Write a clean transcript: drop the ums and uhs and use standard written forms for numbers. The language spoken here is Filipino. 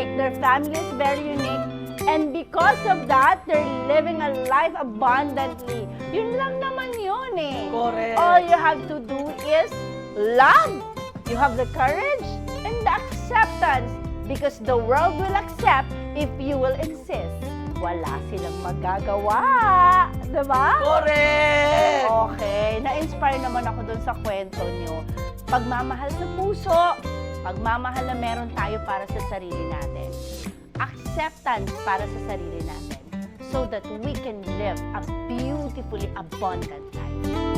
unique. Their family is very unique. And because of that, they're living a life abundantly. Yun lang naman yun eh. Correct. All you have to do is love. You have the courage and the acceptance because the world will accept if you will insist. Wala silang magagawa. Diba? Correct! Okay. Na-inspire naman ako dun sa kwento nyo. Pagmamahal sa puso, pagmamahal na meron tayo para sa sarili natin. Acceptance para sa sarili natin so that we can live a beautifully abundant life.